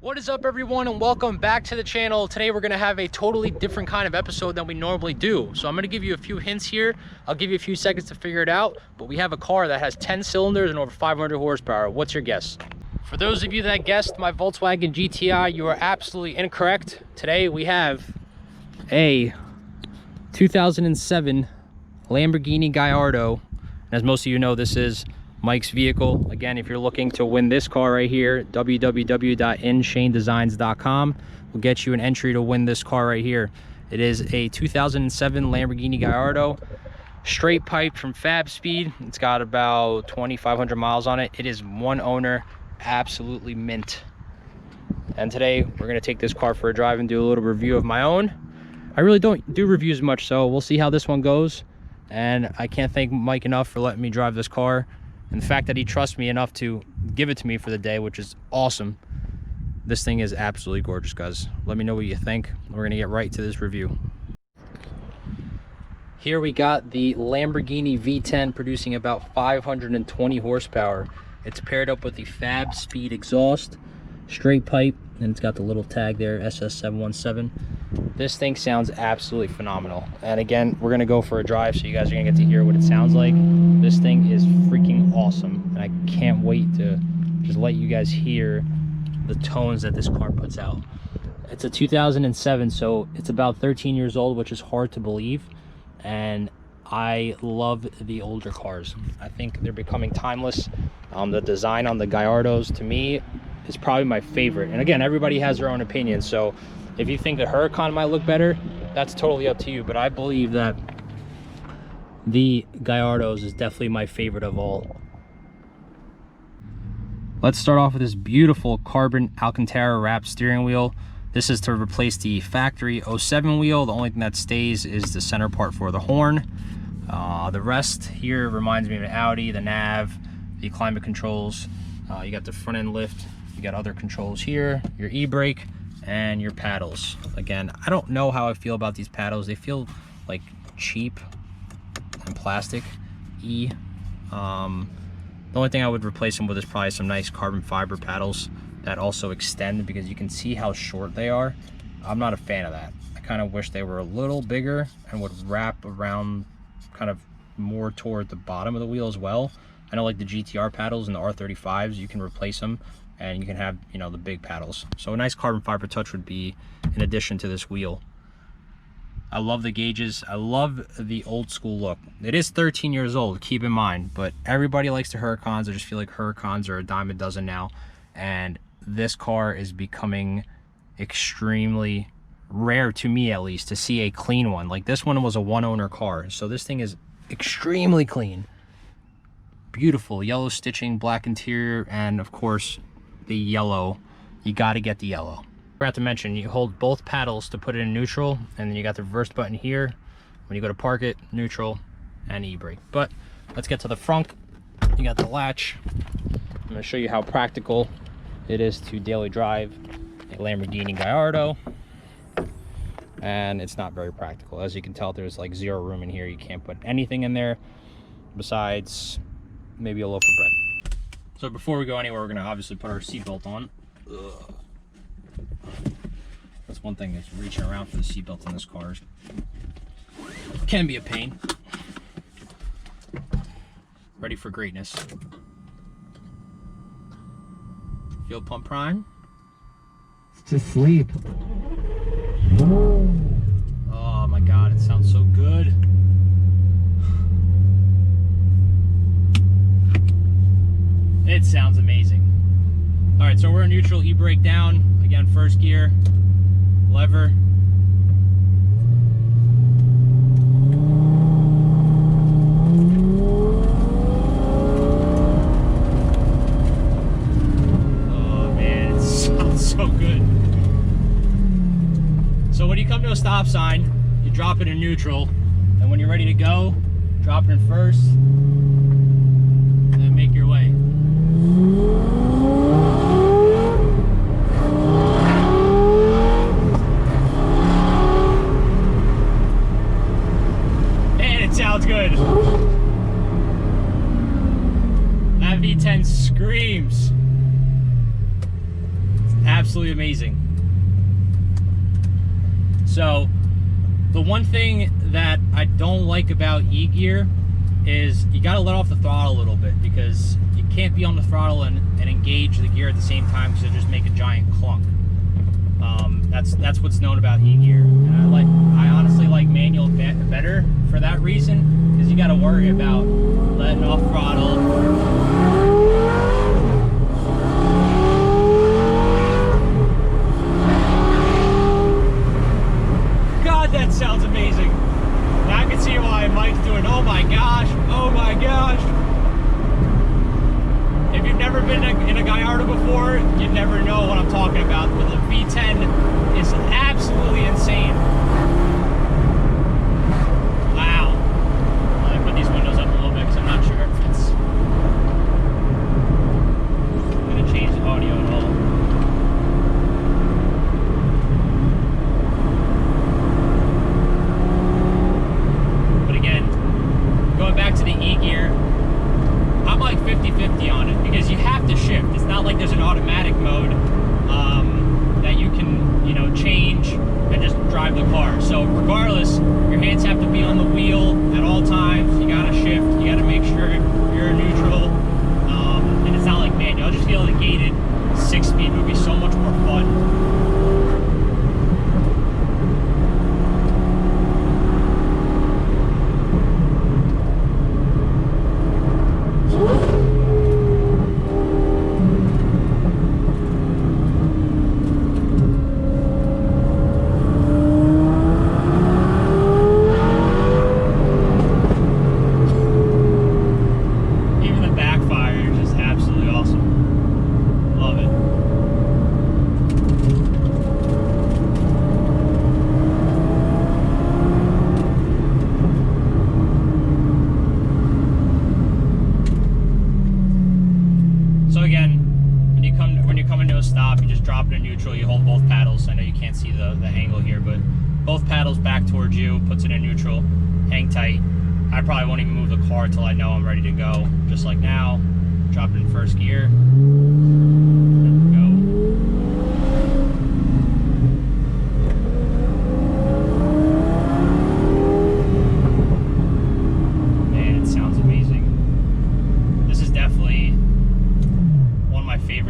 What is up, everyone, and welcome back to the channel. Today we're going to have a totally different kind of episode than we normally do. So I'm going to give you a few hints here. I'll give you a few seconds to figure it out, but we have a car that has 10 cylinders and over 500 horsepower. What's your guess? For those of you that guessed my Volkswagen GTI, you are absolutely incorrect. Today we have a 2007 Lamborghini Gallardo. As most of you know, this is Mike's vehicle. Again, if you're looking to win this car right here, www.inshanedesigns.com will get you an entry to win this car right here. It is a 2007 Lamborghini Gallardo, straight pipe from Fab Speed. It's got about 2,500 miles on it. It is one owner, absolutely mint. And today we're going to take this car for a drive and do a little review of my own. I really don't do reviews much, so we'll see how this one goes. And I can't thank Mike enough for letting me drive this car. And the fact that he trusts me enough to give it to me for the day, which is awesome. This thing is absolutely gorgeous, guys. Let me know what you think. We're gonna get right to this review. Here we got the Lamborghini V10 producing about 520 horsepower. It's paired up with the Fab Speed exhaust, straight pipe, and it's got the little tag there, SS717. This thing sounds absolutely phenomenal. And again, we're gonna go for a drive, so you guys are gonna get to hear what it sounds like. This thing is freaking awesome, and I can't wait to just let you guys hear the tones that this car puts out. It's a 2007, so it's about 13 years old, which is hard to believe. And I love the older cars. I think they're becoming timeless. The design on the Gallardos, to me, is probably my favorite. And again, everybody has their own opinion, so if you think the Huracan might look better, that's totally up to you. But I believe that the Gallardos is definitely my favorite of all. Let's start off with this beautiful carbon Alcantara wrapped steering wheel. This is to replace the factory 07 wheel. The only thing that stays is the center part for the horn. The rest here reminds me of an Audi, the nav, the climate controls. You got the front end lift. You got other controls here, your e-brake, and your paddles. Again, I don't know how I feel about these paddles. They feel like cheap and plastic. The only thing I would replace them with is probably some nice carbon fiber paddles that also extend, because you can see how short they are. I'm not a fan of that. I kind of wish they were a little bigger and would wrap around kind of more toward the bottom of the wheel as well. I know, like the GTR paddles and the R35s, you can replace them and you can have, you know, the big paddles. So a nice carbon fiber touch would be in addition to this wheel. I love the gauges. I love the old school look. It is 13 years old, keep in mind, but everybody likes the Huracans. I just feel like Huracans are a dime a dozen now. And this car is becoming extremely rare, to me at least, to see a clean one. Like, this one was a one owner car. So this thing is extremely clean. Beautiful yellow stitching, black interior, and of course the yellow. You got to get the yellow. I forgot to mention, you hold both paddles to put it in neutral, and then you got the reverse button here when you go to park it, neutral, and e-brake. But let's get to the front. You got the latch. I'm going to show you how practical it is to daily drive a Lamborghini Gallardo, and it's not very practical. As you can tell, there's like zero room in here. You can't put anything in there besides maybe a loaf of bread. So before we go anywhere, we're gonna obviously put our seatbelt on. Ugh. That's one thing, is reaching around for the seatbelt in this car can be a pain. Ready for greatness. Fuel pump prime. To sleep. Oh my God, it sounds so good. It sounds amazing. All right, so we're in neutral, e-brake down. Again, first gear, lever. Oh man, it sounds so good. So when you come to a stop sign, you drop it in neutral, and when you're ready to go, drop it in first, and then make your way. Man, it sounds good. That V10 screams. It's absolutely absolutely amazing. So the one thing that I don't like about e-gear is you got to let off the throttle a little bit, because you can't be on the throttle and engage the gear at the same time, because it'll just make a giant clunk. That's what's known about e-gear. And I honestly like manual better for that reason, because you got to worry about letting off throttle. God, that sounds amazing. Now I can see why Mike's doing, oh my gosh, oh my gosh. If you've never been in a Gallardo before, you never know what I'm talking about. But the V10 is absolutely insane. Wow. Let me put these windows up a little bit, because I'm not sure if it's going to change the audio at all. But again, going back to the e-gear, I'm like 50-50 on it, because you have to shift. It's not like there's an automatic mode that you can, you know, change and just drive the car. So regardless, your hands have to be on the wheel at all times. You gotta shift. You gotta make sure you're in neutral. And it's not like manual. I just feel the gated 6-speed would be so much more fun. So again, when you come into a stop, you just drop it in neutral. You hold both paddles. I know you can't see the angle here, but both paddles back towards you, puts it in neutral. Hang tight. I probably won't even move the car until I know I'm ready to go. Just like now, drop it in first gear.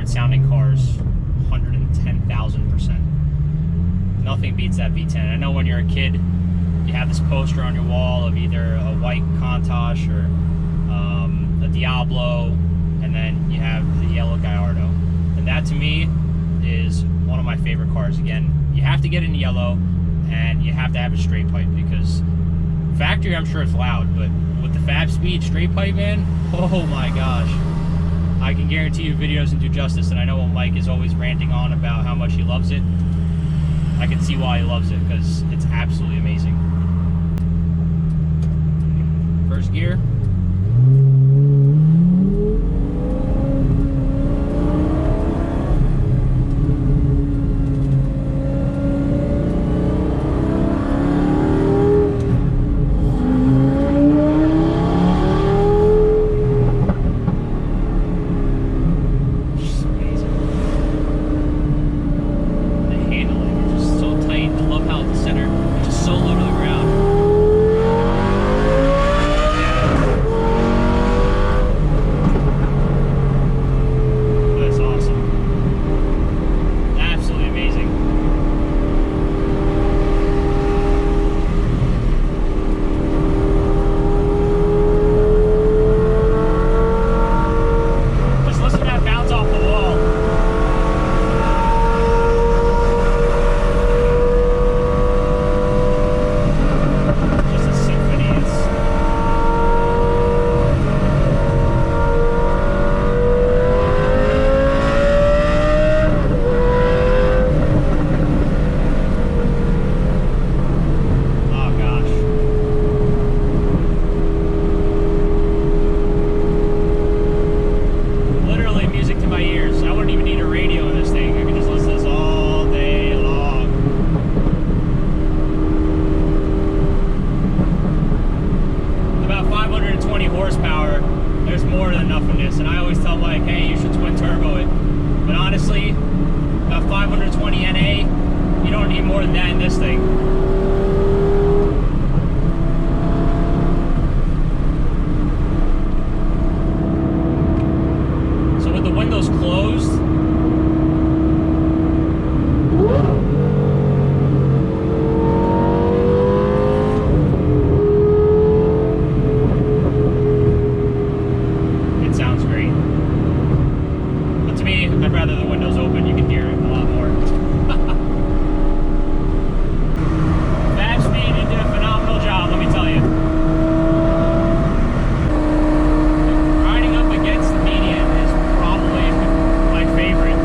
Sounding cars, 110,000%. Nothing beats that V10. I know when you're a kid, you have this poster on your wall of either a white Countach or a Diablo, and then you have the yellow Gallardo. And that to me is one of my favorite cars. Again, you have to get in yellow, and you have to have a straight pipe, because factory, I'm sure it's loud, but with the Fab Speed straight pipe, man, oh my gosh. I can guarantee you videos and do justice, and I know when Mike is always ranting on about how much he loves it, I can see why he loves it, because it's absolutely amazing. First gear. 720 NA. You don't need more than that in this thing. So with the windows closed, it sounds great. But to me, I'd rather the windows open. You can hear it a lot more. Fast speed, it did a phenomenal job, let me tell you. Riding up against the median is probably my favorite.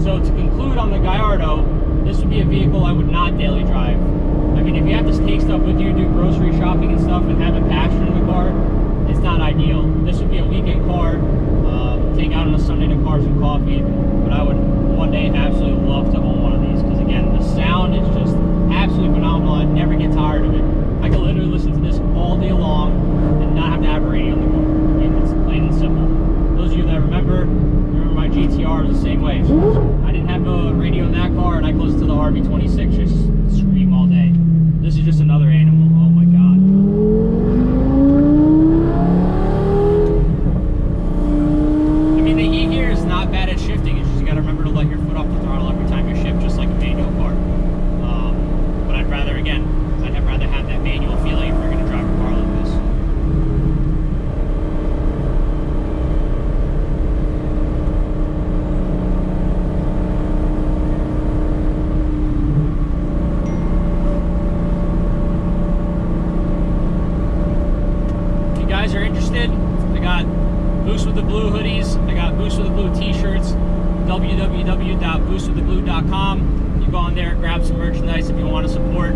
So to conclude on the Gallardo, this would be a vehicle I would not daily drive. I mean, if you have to take stuff with you, do grocery shopping and stuff, and have a passion in the car, it's not ideal. This would be a weekend car, take out on a Sunday to cars and coffee, but I would one day absolutely love to own one of these, because again, the sound is just absolutely phenomenal. I'd never get tired of it. I could literally listen to this all day long and not have to have a radio in the car. I mean, it's plain and simple. Those of you that remember my GTR was the same way. I didn't have a radio in that car, and I could listen to the RB26 just scream all day. This is just another animal. Oh my god. I mean, the E gear is not bad at shifting. It's just you got to remember to let your foot off the throttle every time you shift, just like a manual car. But I'd rather, again, I'd rather have that manual feeling if you're going to drive a car like this. Are interested, I got Boost with the Blue hoodies, I got Boost with the Blue t-shirts, www.boostwiththeblue.com. You go on there, grab some merchandise if you want to support.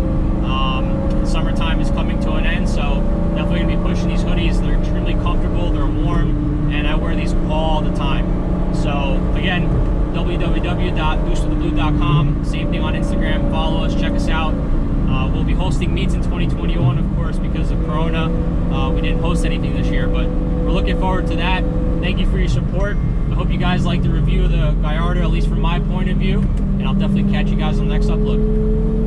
Summertime is coming to an end, so definitely going to be pushing these hoodies. They're extremely comfortable, they're warm, and I wear these all the time. So again, www.boostwiththeblue.com. Same thing on Instagram. Follow us, check us out. We'll be hosting meets in 2021, of course, because of Corona. We didn't host anything this year, but we're looking forward to that. Thank you for your support. I hope you guys like the review of the Gallardo, at least from my point of view, and I'll definitely catch you guys on the next upload.